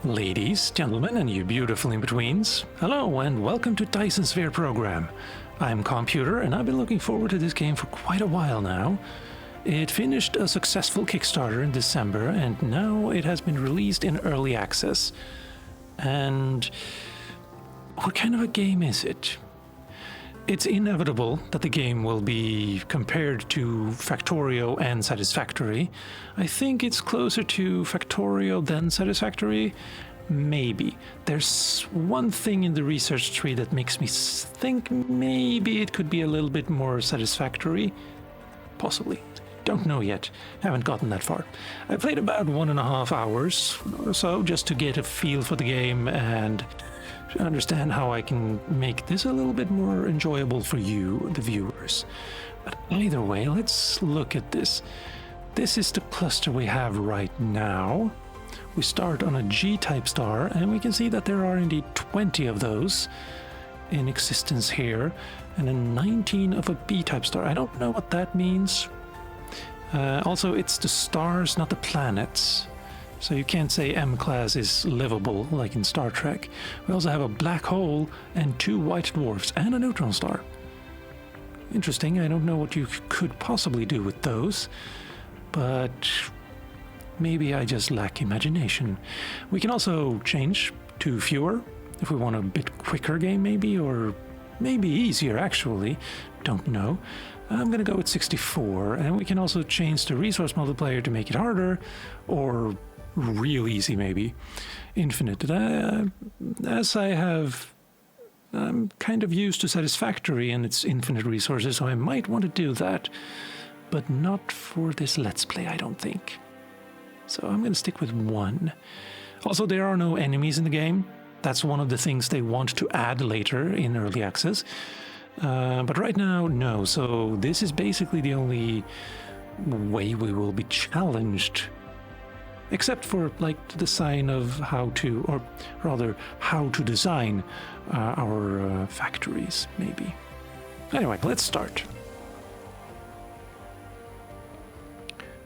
Ladies, gentlemen, and you beautiful in-betweens, hello and welcome to Dyson Sphere program. I'm Calmputer and I've been looking forward to this game for quite a while now. It finished a successful Kickstarter in December and now it has been released in early access. And what kind of a game is it? It's inevitable that the game will be compared to Factorio and Satisfactory. I think it's closer to Factorio than Satisfactory. Maybe. There's one thing in the research tree that makes me think maybe it could be a little bit more satisfactory. Possibly. Don't know yet. Haven't gotten that far. I played about 1.5 hours or so just to get a feel for the game and understand how I can make this a little bit more enjoyable for you, the viewers. But either way, let's look at this. This is the cluster we have right now. We start on a G-type star, and we can see that there are indeed 20 of those in existence here, and then 19 of a B-type star. I don't know what that means. Also, it's the stars, not the planets. So you can't say M-class is livable, like in Star Trek. We also have a black hole and 2 white dwarfs and a neutron star. Interesting, I don't know what you could possibly do with those, but maybe I just lack imagination. We can also change to fewer, if we want a bit quicker game maybe, or maybe easier actually, don't know. I'm gonna go with 64, and we can also change the resource multiplier to make it harder, or real easy maybe, infinite. As I'm kind of used to Satisfactory and its infinite resources, so I might want to do that, but not for this Let's Play, I don't think. So I'm going to stick with 1. Also, there are no enemies in the game. That's one of the things they want to add later in early access. But right now, no. So this is basically the only way we will be challenged. Except for, like, the design of how to, or rather, how to design our factories, maybe. Anyway, let's start.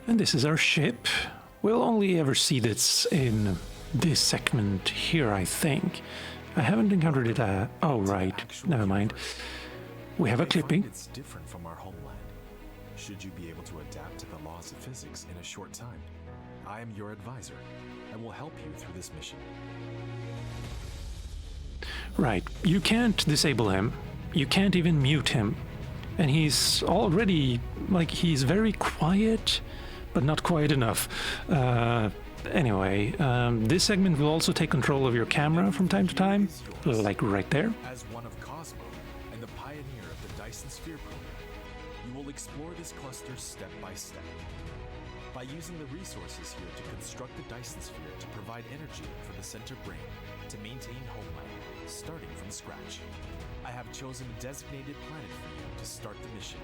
And this is our ship. We'll only ever see this in this segment here, I think. I haven't encountered it oh, right. Never mind. We have a clipping. It's different from our homeland. Should you be able to adapt to the laws of physics in a short time, I am your advisor and will help you through this mission. Right. You can't disable him. You can't even mute him. And he's already, like, he's very quiet, but not quiet enough. Anyway, this segment will also take control of your camera from time to time, like right there. As one of Cosmo and the pioneer of the Dyson Sphere program, you will explore this cluster step by step. By using the resources here to construct the Dyson Sphere to provide energy for the center brain to maintain homeland, starting from scratch. I have chosen a designated planet for you to start the mission,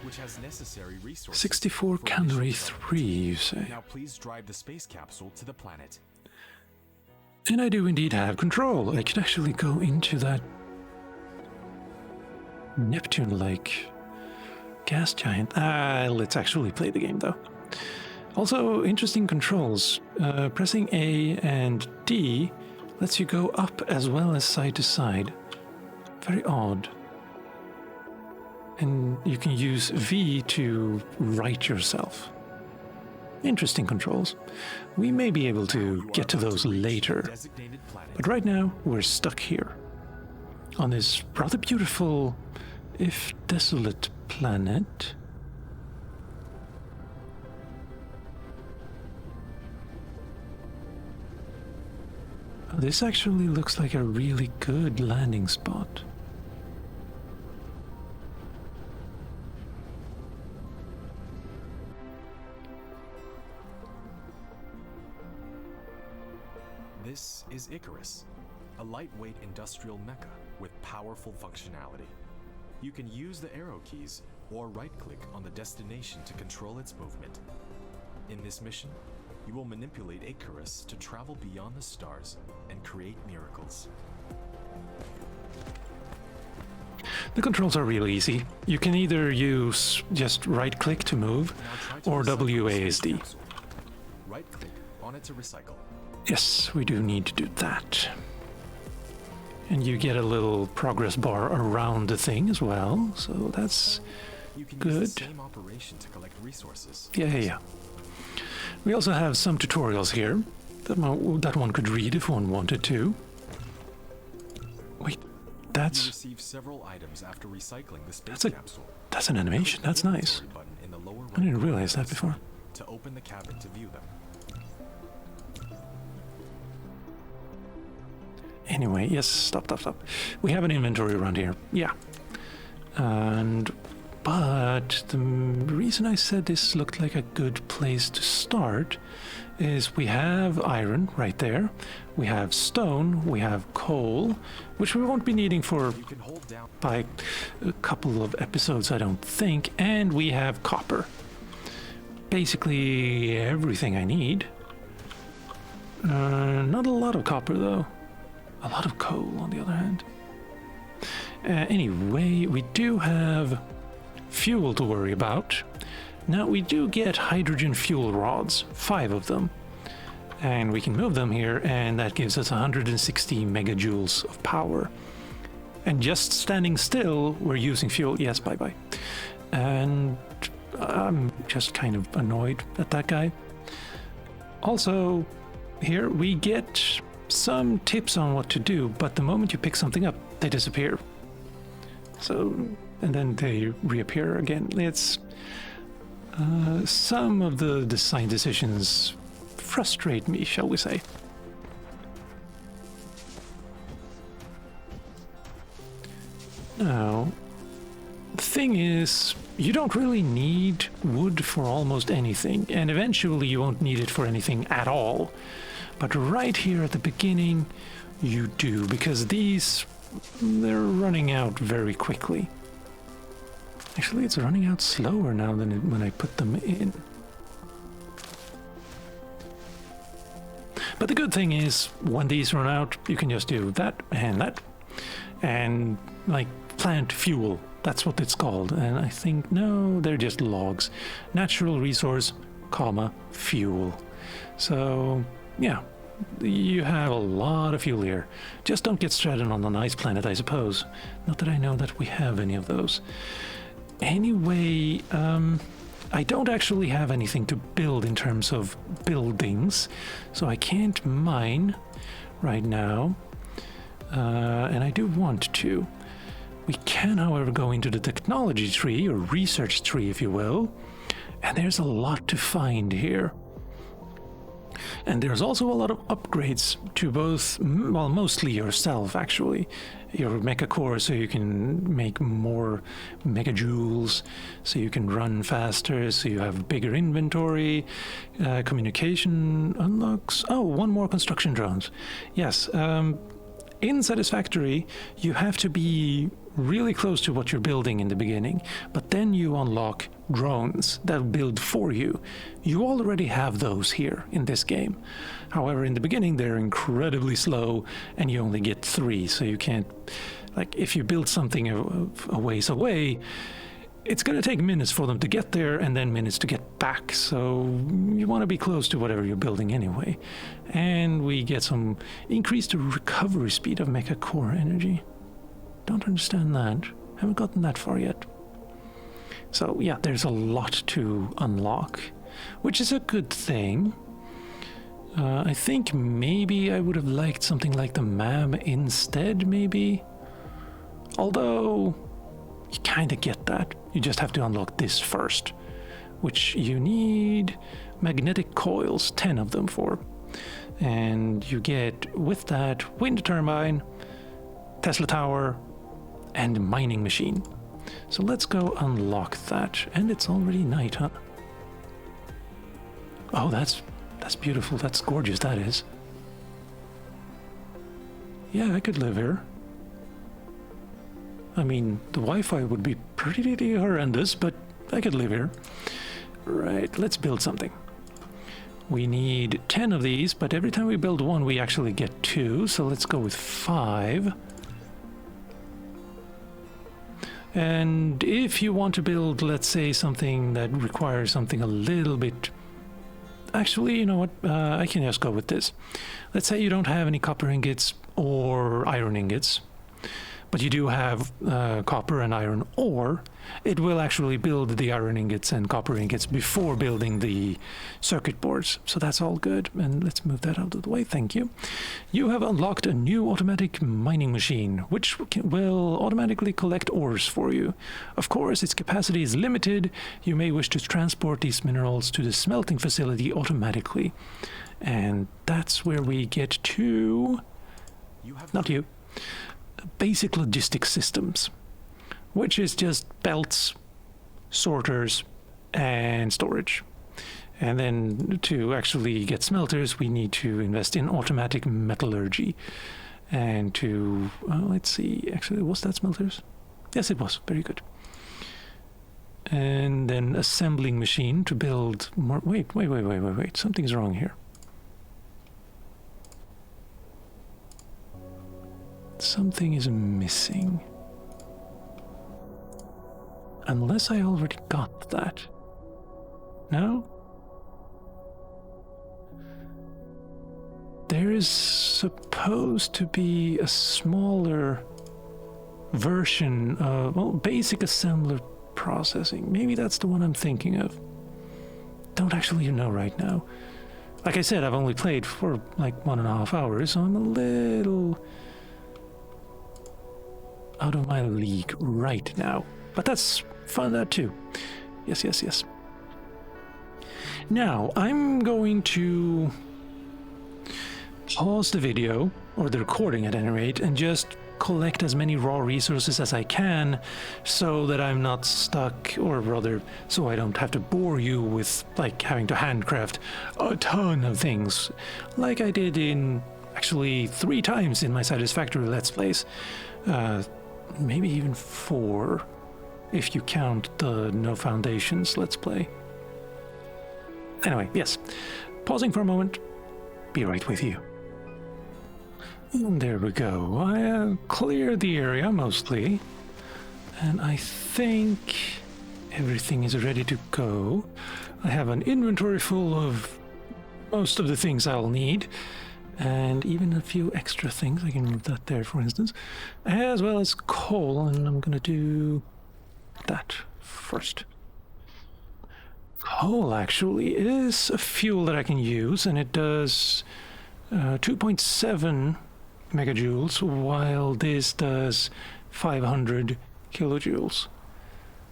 which has necessary resources. 64 Canary 3, you say? Now please drive the space capsule to the planet. And I do indeed have control. I can actually go into that Neptune-like gas giant. Let's actually play the game though. Also, interesting controls. Pressing A and D lets you go up as well as side to side. Very odd. And you can use V to right yourself. Interesting controls. We may be able to get to those later. But right now, we're stuck here. On this rather beautiful, if desolate, planet. This actually looks like a really good landing spot. This is Icarus, a lightweight industrial mecha with powerful functionality. You can use the arrow keys or right-click on the destination to control its movement. In this mission, you will manipulate Icarus to travel beyond the stars and create miracles. The controls are real easy. You can either use just right-click to move, or WASD. Right-click on it to recycle. Yes, we do need to do that. And you get a little progress bar around the thing as well, so that's You can good. use the same operation to collect resources. Yeah. We also have some tutorials here that one could read if one wanted to. Wait, You that's receive several items after recycling the space That's a- capsule. an animation. That's nice. Inventory button in the lower I didn't right realize corner that before. to open the cabin to view them. Anyway, yes, stop. We have an inventory around here. Yeah. But the reason I said this looked like a good place to start is we have iron right there. We have stone, we have coal, which we won't be needing for You can hold down. by a couple of episodes, I don't think, and we have copper. Basically everything I need. Not a lot of copper though. A lot of coal on the other hand. Anyway, we do have fuel to worry about. Now we do get hydrogen fuel rods, 5 of them. And we can move them here, and that gives us 160 megajoules of power. And just standing still, we're using fuel. Yes, bye-bye. And I'm just kind of annoyed at that guy. Also, here we get some tips on what to do, but the moment you pick something up, they disappear. So, and then they reappear again. It's some of the design decisions frustrate me, shall we say. Now, the thing is, you don't really need wood for almost anything, and eventually you won't need it for anything at all. But right here at the beginning, you do, because they're running out very quickly. Actually, it's running out slower now than when I put them in. But the good thing is, when these run out, you can just do that, and like plant fuel. That's what it's called. And I think, no, they're just logs. Natural resource, comma, fuel. So, yeah, you have a lot of fuel here. Just don't get stranded on a nice planet, I suppose. Not that I know that we have any of those. Anyway, I don't actually have anything to build in terms of buildings, so I can't mine right now, and I do want to. We can, however, go into the technology tree, or research tree, if you will, and there's a lot to find here. And there's also a lot of upgrades to both, well, mostly yourself, actually. Your mecha core, so you can make more megajoules, so you can run faster, so you have bigger inventory, communication unlocks. Oh, one more construction drones. Yes, in Satisfactory, you have to be really close to what you're building in the beginning, but then you unlock drones that build for you. You already have those here in this game. However, in the beginning they're incredibly slow and you only get 3, so you can't, like, if you build something a ways away, it's going to take minutes for them to get there and then minutes to get back, so you want to be close to whatever you're building anyway. And we get some increased recovery speed of mecha core energy. Don't understand that. Haven't gotten that far yet. So yeah, there's a lot to unlock, which is a good thing. I think maybe I would have liked something like the MAM instead, maybe. Although, you kind of get that. You just have to unlock this first, which you need magnetic coils, 10 of them for. And you get, with that, wind turbine, Tesla tower, and mining machine. So let's go unlock that. And it's already night, huh? Oh, that's beautiful. That's gorgeous, that is. Yeah, I could live here. I mean, the Wi-Fi would be pretty horrendous, but I could live here. Right, let's build something. We need 10 of these, but every time we build one, we actually get 2. So let's go with 5. And if you want to build, let's say, something that requires something a little bit actually, you know what? I can just go with this. Let's say you don't have any copper ingots or iron ingots, but you do have copper and iron ore. It will actually build the iron ingots and copper ingots before building the circuit boards. So that's all good. And let's move that out of the way. Thank you. You have unlocked a new automatic mining machine, which will automatically collect ores for you. Of course, its capacity is limited. You may wish to transport these minerals to the smelting facility automatically. And that's where we get to... Not you. Basic logistics systems, which is just belts, sorters, and storage. And then to actually get smelters, we need to invest in automatic metallurgy. And to, let's see, actually, was that smelters? Yes, it was. Very good. And then assembling machine to build more. Wait. Something's wrong here. Something is missing. Unless I already got that. No? There is supposed to be a smaller version of, well, basic assembler processing. Maybe that's the one I'm thinking of. Don't actually know right now. Like I said, I've only played for like 1.5 hours, so I'm a little out of my league right now. But that's fun, that too. Yes. Now, I'm going to pause the video, or the recording at any rate, and just collect as many raw resources as I can so that I'm not stuck, or rather, so I don't have to bore you with, like, having to handcraft a ton of things, like I did in, actually, 3 times in my Satisfactory Let's Plays. Maybe even 4, if you count the No Foundations Let's Play. Anyway, yes. Pausing for a moment. Be right with you. And there we go. I cleared the area, mostly. And I think everything is ready to go. I have an inventory full of most of the things I'll need. And even a few extra things. I can move that there, for instance. As well as coal, and I'm going to do that first. Coal, actually, is a fuel that I can use, and it does 2.7 megajoules, while this does 500 kilojoules.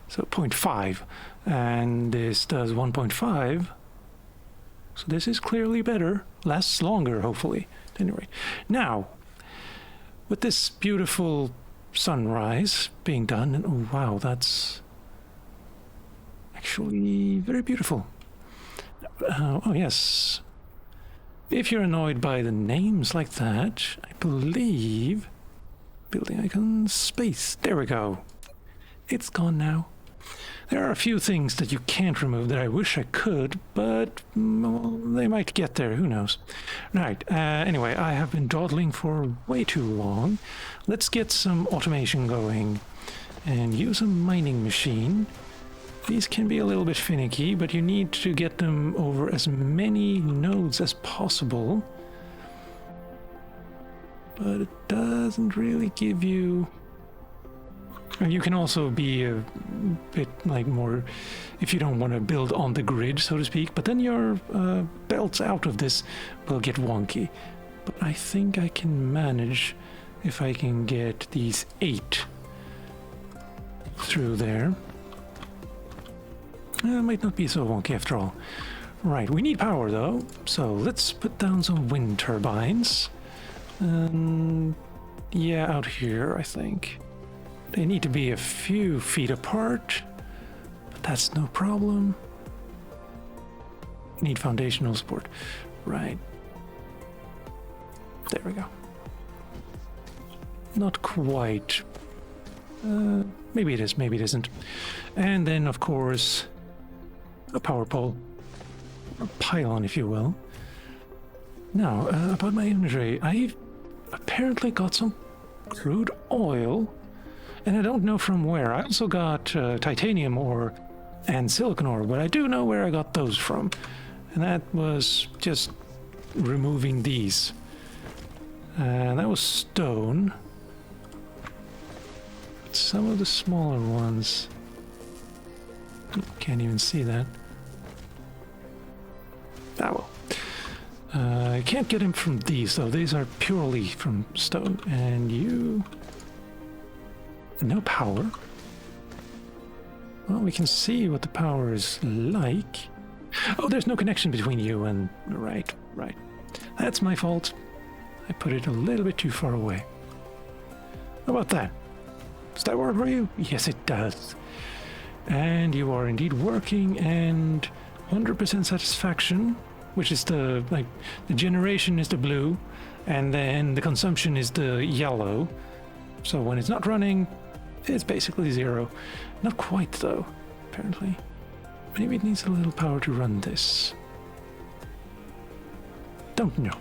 So 0.5, and this does 1.5. So this is clearly better, lasts longer, hopefully. At any rate. Now, with this beautiful sunrise being done, and oh wow, that's actually very beautiful. Oh yes. If you're annoyed by the names like that, I believe building icon space. There we go. It's gone now. There are a few things that you can't remove that I wish I could, but well, they might get there, who knows. Right, anyway, I have been dawdling for way too long. Let's get some automation going and use a mining machine. These can be a little bit finicky, but you need to get them over as many nodes as possible. But it doesn't really give you... You can also be a bit like more, if you don't want to build on the grid, so to speak, but then your belts out of this will get wonky. But I think I can manage if I can get these 8 through there. It might not be so wonky after all. Right, we need power though, so let's put down some wind turbines. Yeah, out here, I think. They need to be a few feet apart, but that's no problem. Need foundational support. Right. There we go. Not quite. Maybe it is, maybe it isn't. And then, of course, a power pole. A pylon, if you will. Now, about my inventory, I've apparently got some crude oil. And I don't know from where. I also got titanium ore and silicon ore, but I do know where I got those from. And that was just removing these. That was stone. But some of the smaller ones... Can't even see that. Ah, well. I can't get him from these, though. These are purely from stone. And you... No power. Well, we can see what the power is like. Oh, there's no connection between you and... Right. That's my fault. I put it a little bit too far away. How about that? Does that work for you? Yes, it does. And you are indeed working, and 100% satisfaction, which is the generation is the blue, and then the consumption is the yellow. So when it's not running, it's basically 0. Not quite, though, apparently. Maybe it needs a little power to run this. Don't know.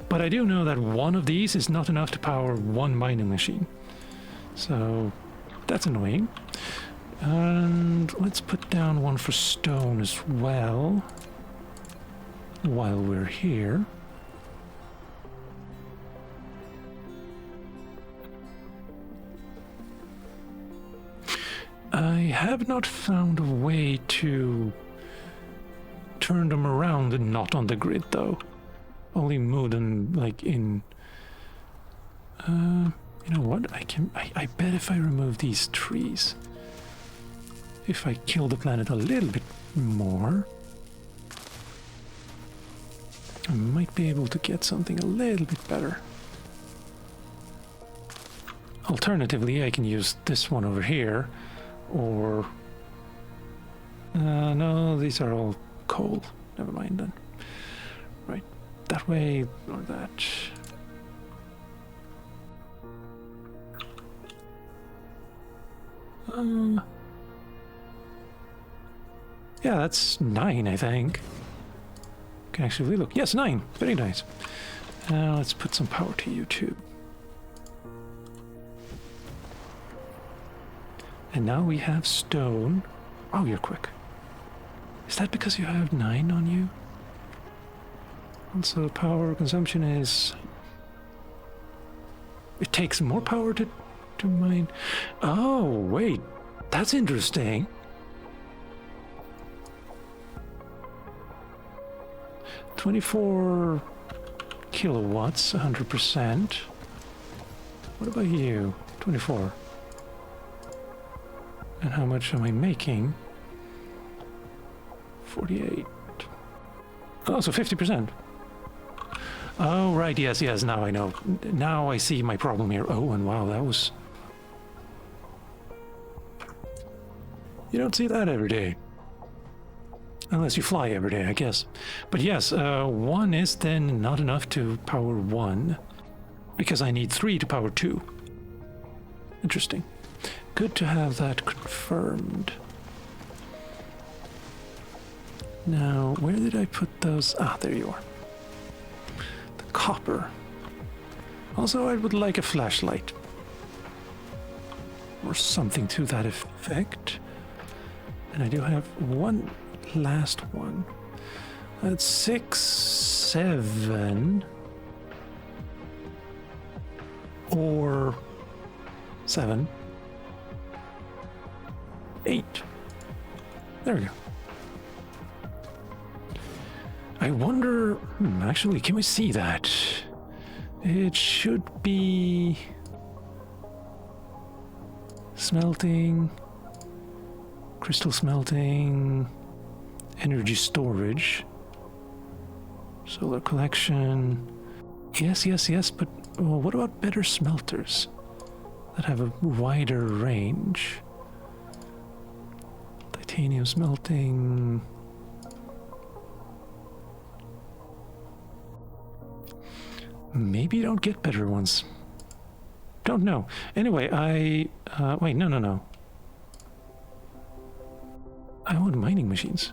But I do know that one of these is not enough to power one mining machine. So that's annoying. And let's put down one for stone as well, while we're here. I have not found a way to turn them around and not on the grid, though. Only move them, like, in... you know what? I bet if I remove these trees, if I kill the planet a little bit more, I might be able to get something a little bit better. Alternatively, I can use this one over here, or... no, these are all coal. Never mind then. Right, that way or that. Yeah, that's 9, I think. Can actually look. Yes, 9. Very nice. Now let's put some power to you too. And now we have stone. Oh, you're quick. Is that because you have 9 on you? Also, power consumption is... It takes more power to mine. Oh, wait. That's interesting. $24 kilowatts, 100%. What about you? 24. And how much am I making? 48. Oh, so 50%. Oh, right, yes, now I know. Now I see my problem here. Oh, and wow, that was... You don't see that every day. Unless you fly every day, I guess. But yes, 1 is then not enough to power 1. Because I need 3 to power 2. Interesting. Good to have that confirmed. Now, where did I put those? Ah, there you are. The copper. Also, I would like a flashlight. Or something to that effect. And I do have one last one. That's 6, 7... or 7, 8. There we go. I wonder... actually, can we see that? It should be... smelting... crystal smelting... energy storage... solar collection... Yes, but what about better smelters that have a wider range? Titanium smelting... Maybe you don't get better ones. Don't know. Anyway, wait, no. I want mining machines.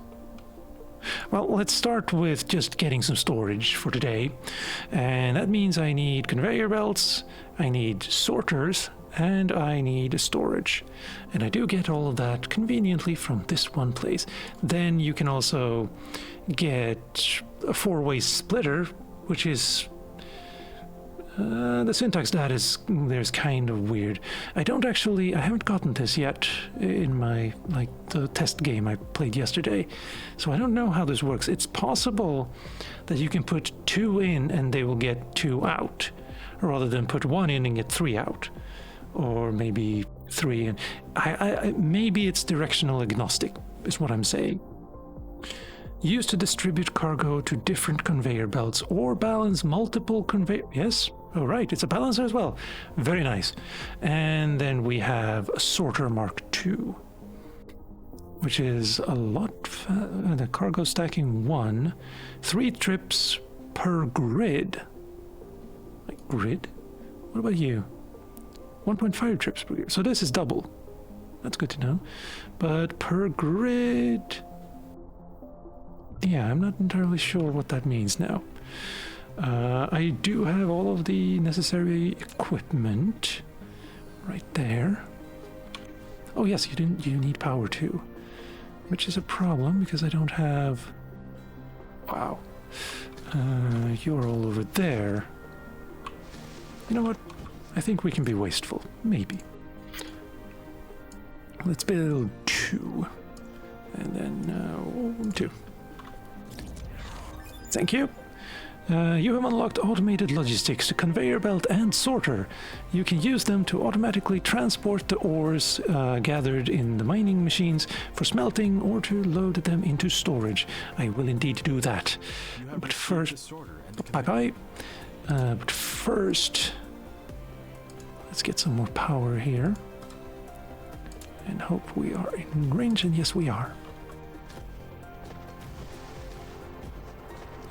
Well, let's start with just getting some storage for today. And that means I need conveyor belts, I need sorters, and I need storage. And I do get all of that conveniently from this one place. Then you can also get a 4-way splitter, which is... the syntax that is there's kind of weird. I haven't gotten this yet in my, the test game I played yesterday. So I don't know how this works. It's possible that you can put 2 in and they will get 2 out, rather than put 1 in and get 3 out. Or maybe 3 in. Maybe it's directional agnostic, is what I'm saying. Used to distribute cargo to different conveyor belts or balance multiple conveyor... Yes? Oh, right, it's a balancer as well. Very nice. And then we have a sorter Mark II, which is a lot... the cargo stacking 1. 3 trips per grid. Like grid? What about you? 1.5 trips per grid. So this is double. That's good to know. But per grid... Yeah, I'm not entirely sure what that means now. I do have all of the necessary equipment right there. Oh yes, you need power too, which is a problem because I don't have... Wow. You're all over there. You know what? I think we can be wasteful. Maybe. Let's build 2. And then 2. Thank you. You have unlocked automated logistics, conveyor belt and sorter. You can use them to automatically transport the ores gathered in the mining machines for smelting or to load them into storage. I will indeed do that. But first... Bye-bye. But first... Let's get some more power here. And hope we are in range, and yes we are.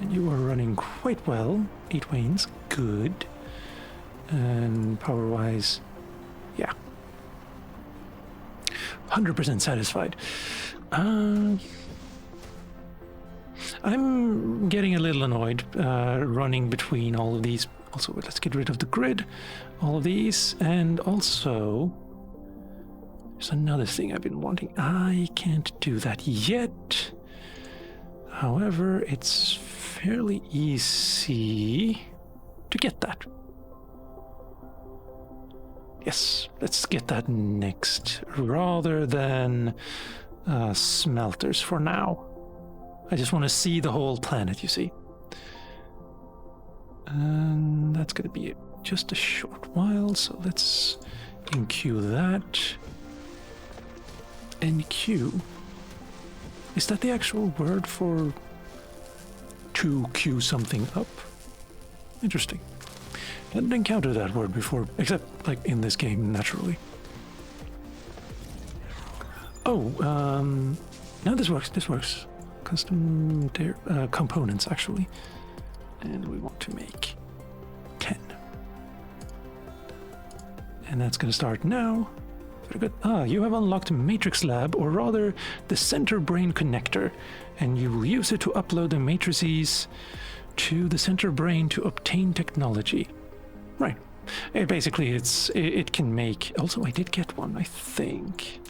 And you are running quite well. 8 wains, good. And power-wise, yeah. 100% satisfied. I'm getting a little annoyed running between all of these. Also, let's get rid of the grid. All of these, and also... There's another thing I've been wanting. I can't do that yet. However, it's fairly easy to get that. Yes, let's get that next, rather than smelters for now. I just want to see the whole planet, you see. And that's going to be just a short while, so let's enqueue that. NQ. Is that the actual word for to queue something up? Interesting. I hadn't encountered that word before, except like in this game, naturally. Oh, no, this works, this works. Custom components, actually. And we want to make 10. And that's going to start now. Very good. Ah, you have unlocked Matrix Lab, or rather the Center Brain Connector, and you will use it to upload the matrices to the Center Brain to obtain technology. Right. Basically, it can make... Also, I did get one, I think.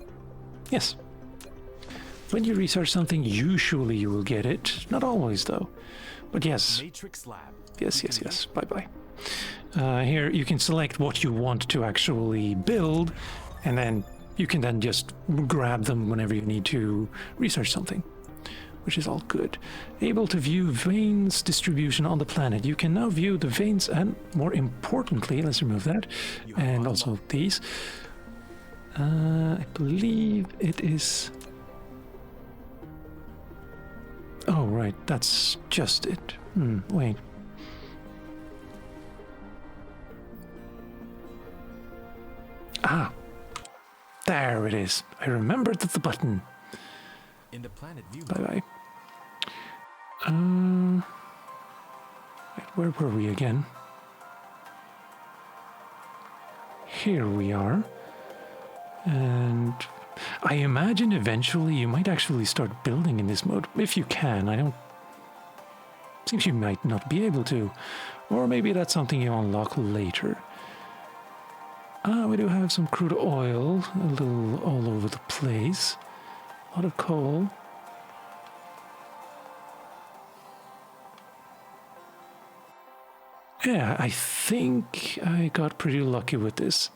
Yes. When you research something, usually you will get it. Not always, though. But yes. Matrix Lab. Yes. Bye-bye. Here, you can select what you want to actually build, and then you can then just grab them whenever you need to research something, which is all good. Able to view veins distribution on the planet. You can now view the veins, and more importantly, let's remove that, and also these. I believe it is... Oh, right, that's just it. Wait. Ah, there it is. I remembered the button. In the planet view. Bye-bye. Wait, where were we again? Here we are. And I imagine eventually you might actually start building in this mode. If you can, I don't... Seems you might not be able to. Or maybe that's something you unlock later. We do have some crude oil, a little all over the place. A lot of coal. Yeah, I think I got pretty lucky with this.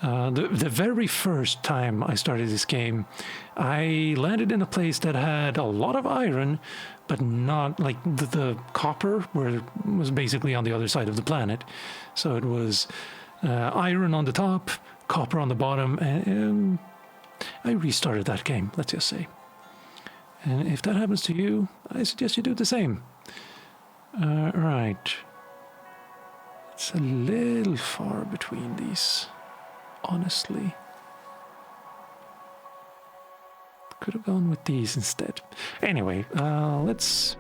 The very first time I started this game, I landed in a place that had a lot of iron, but not like the copper was basically on the other side of the planet. So it was iron on the top, copper on the bottom, and I restarted that game, let's just say. And if that happens to you, I suggest you do the same. Right. It's a little far between these, honestly. Could have gone with these instead. Anyway, let's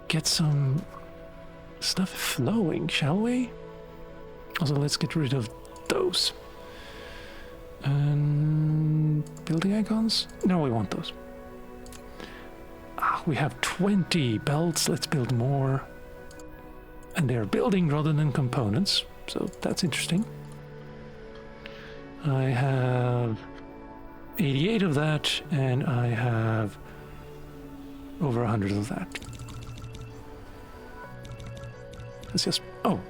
get some stuff flowing, shall we? Also, let's get rid of those. And building icons? No, we want those. We have 20 belts. Let's build more. And they're building rather than components, so that's interesting. I have 88 of that, and I have over 100 of that. Let's just... oh,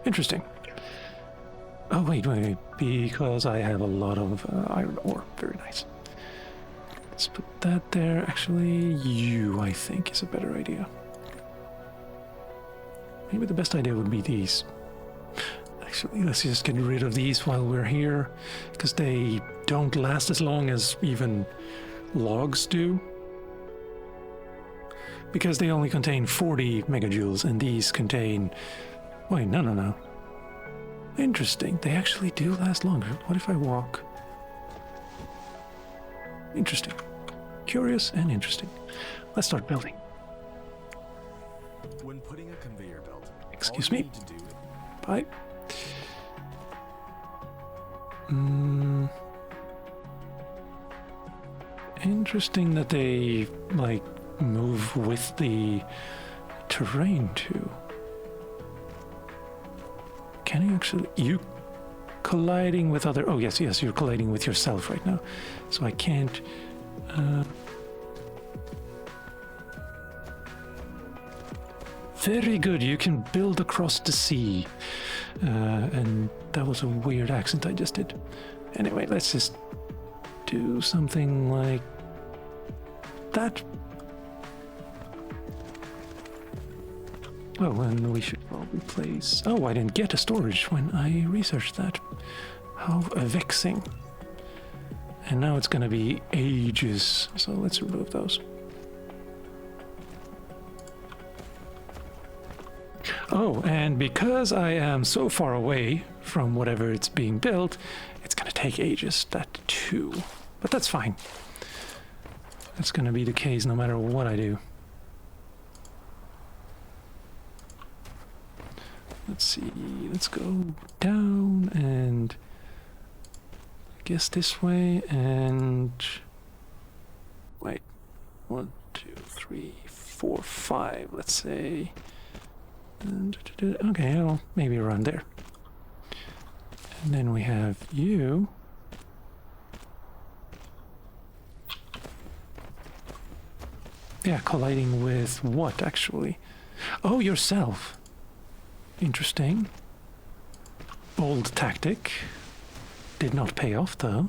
interesting. Oh, wait, because I have a lot of iron ore. Very nice. Let's put that there. Actually, I think, is a better idea. Maybe the best idea would be these. Actually, let's just get rid of these while we're here, because they don't last as long as even logs do. Because they only contain 40 megajoules, and these contain... wait, no. Interesting, they actually do last longer. What if I walk? Interesting. Curious and interesting. Let's start building. When putting a conveyor belt, excuse me. Bye. Interesting that they like move with the terrain too. Can you actually... you colliding with other... oh yes, you're colliding with yourself right now. So I can't... very good, you can build across the sea. And that was a weird accent I just did. Anyway, let's just do something like that. Oh, and we should probably place... oh, I didn't get a storage when I researched that. How vexing. And now it's gonna be ages, so let's remove those. Oh, and because I am so far away from whatever it's being built, it's gonna take ages, that too. But that's fine. That's gonna be the case no matter what I do. Let's see, let's go down and I guess this way and wait, 1, 2, 3, 4, 5, let's say. And, okay, well, maybe around there. And then we have you. Yeah, colliding with what actually? Oh, yourself. Interesting. Bold tactic. Did not pay off though.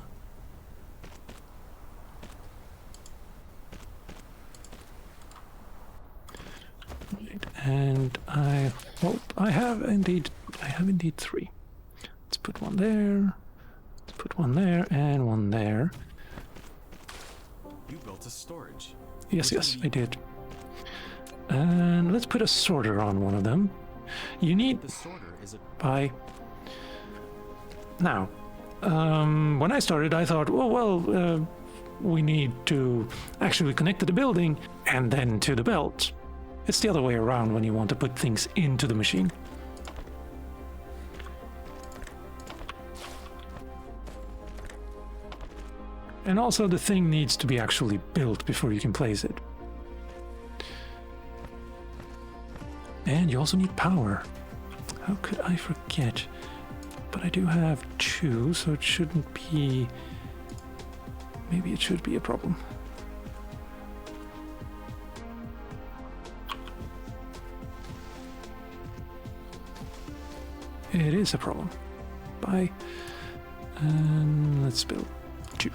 Right. And I hope I have indeed 3. Let's put one there. Let's put one there and one there. You built a storage. Yes, I did. And let's put a sorter on one of them. You need... the sorter is a... bye. Now, when I started, I thought, well, we need to actually connect to the building and then to the belt. It's the other way around when you want to put things into the machine. And also the thing needs to be actually built before you can place it. And you also need power. How could I forget? But I do have 2, so it shouldn't be... Maybe it should be a problem. It is a problem. Bye. And let's build 2.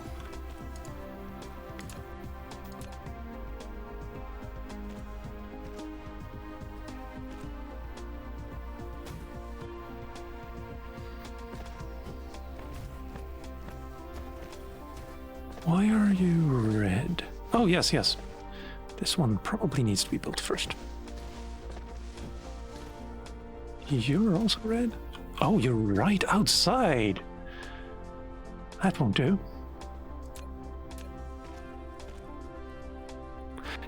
Why are you red? Oh, yes, yes. This one probably needs to be built first. You're also red? Oh, you're right outside. That won't do.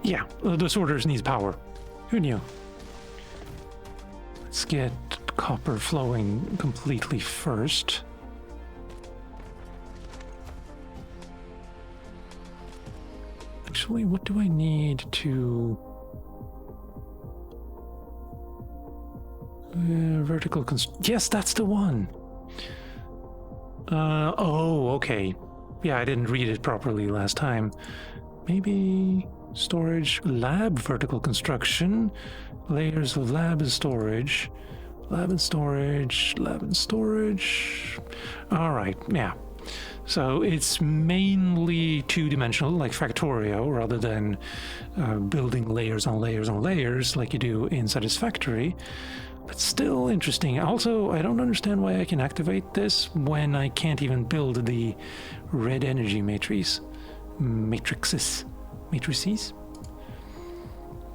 Yeah, the sorters needs power. Who knew? Let's get copper flowing completely first. Actually, what do I need to... vertical yes, that's the one. Oh, okay. Yeah, I didn't read it properly last time. Maybe storage, lab, vertical construction, layers of lab and storage, lab and storage, lab and storage. All right, yeah. So it's mainly two-dimensional, like Factorio, rather than building layers on layers on layers like you do in Satisfactory. But still interesting. Also, I don't understand why I can activate this when I can't even build the red energy matrices.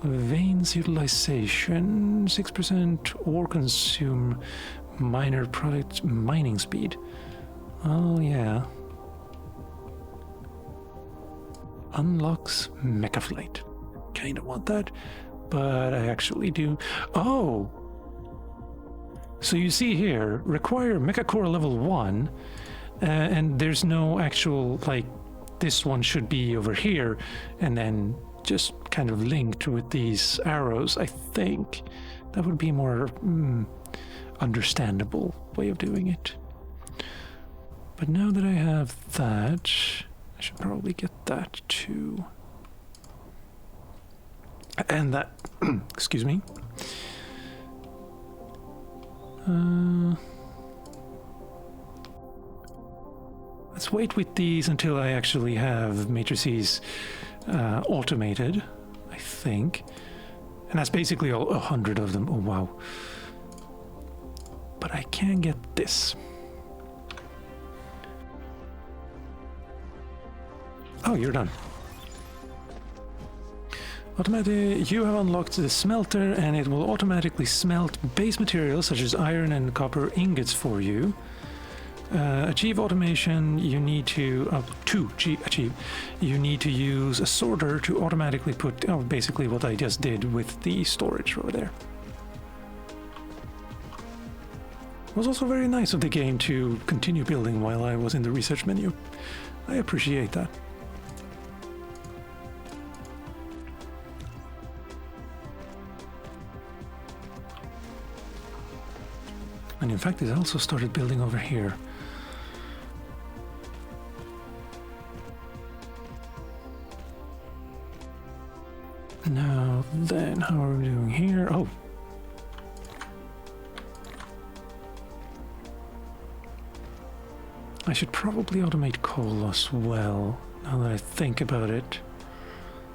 Veins utilization, 6% ore consume, minor product mining speed. Oh yeah. Unlocks mecha flight. Kinda want that, but I actually do. Oh! So you see here, require mecha core level 1, and there's no actual, like, this one should be over here, and then just kind of linked with these arrows. I think that would be a more understandable way of doing it. But now that I have that, I should probably get that too. And that, excuse me. Let's wait with these until I actually have matrices automated, I think. And that's basically 100 of them. Oh, wow. But I can get this. Oh, you're done. Automatic, you have unlocked the smelter and it will automatically smelt base materials such as iron and copper ingots for you. Achieve automation, you need to achieve, you need to use a sorter to automatically put, basically what I just did with the storage over there. It was also very nice of the game to continue building while I was in the research menu. I appreciate that. And in fact, it also started building over here. Now then, how are we doing here? Oh. I should probably automate coal as well, now that I think about it.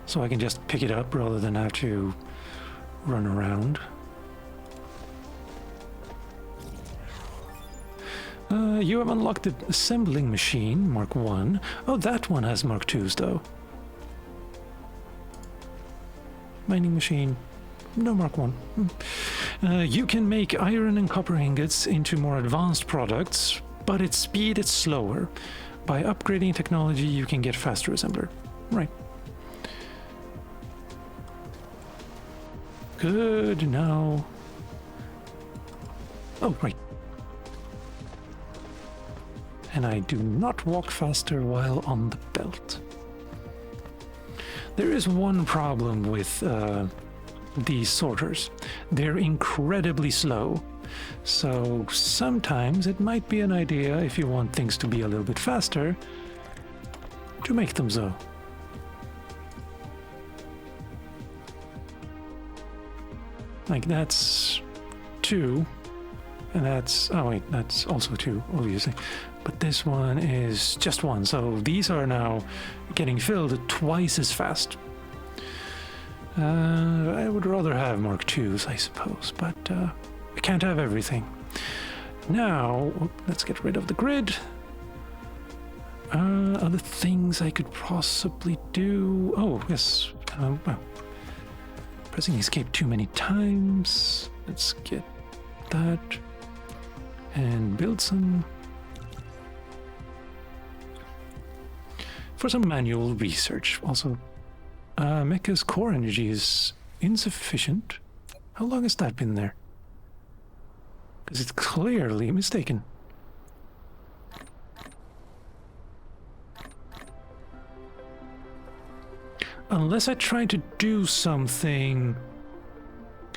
So I can just pick it up rather than have to run around. You have unlocked the assembling machine, Mark 1. Oh, that one has Mark 2s, though. Mining machine, no Mark 1. You can make iron and copper ingots into more advanced products, but its speed is slower. By upgrading technology, you can get faster assembler. Right. Good, now. Oh, right. And I do not walk faster while on the belt. There is one problem with these sorters. They're incredibly slow. So sometimes it might be an idea, if you want things to be a little bit faster, to make them so. Like that's 2, and that's, oh wait, that's also 2, obviously. But this one is just 1, so these are now getting filled twice as fast. I would rather have Mark IIs, I suppose, but we can't have everything. Now, let's get rid of the grid. Other things I could possibly do. Oh, yes. Well, pressing escape too many times. Let's get that and build some. For some manual research. Also, Mecha's core energy is insufficient. How long has that been there? Because it's clearly mistaken. Unless I tried to do something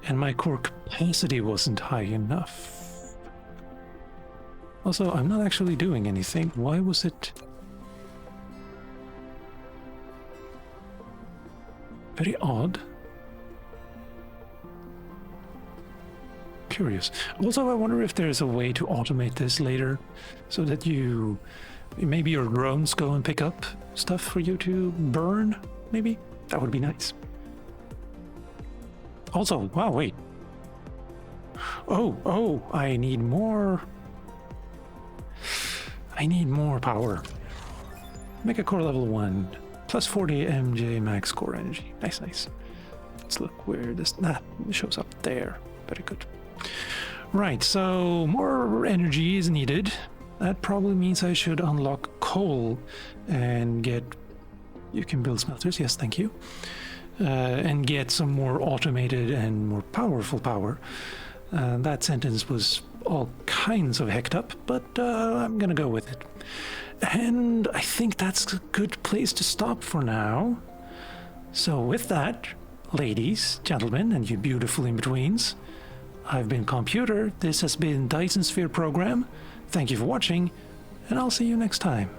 and my core capacity wasn't high enough. Also, I'm not actually doing anything. Why was it... Very odd. Curious. Also, I wonder if there's a way to automate this later so that maybe your drones go and pick up stuff for you to burn, maybe? That would be nice. Also, wow, wait. Oh, I need more power. Make a core level 1. Plus 40 MJ max core energy. Nice. Let's look where this shows up there. Very good. Right, so more energy is needed. That probably means I should unlock coal and get... You can build smelters, yes, thank you. And get some more automated and more powerful power. That sentence was all kinds of hecked up, but I'm gonna go with it. And I think that's a good place to stop for now. So with that, ladies, gentlemen, and you beautiful in-betweens, I've been Calmputer, this has been Dyson Sphere Program. Thank you for watching, and I'll see you next time.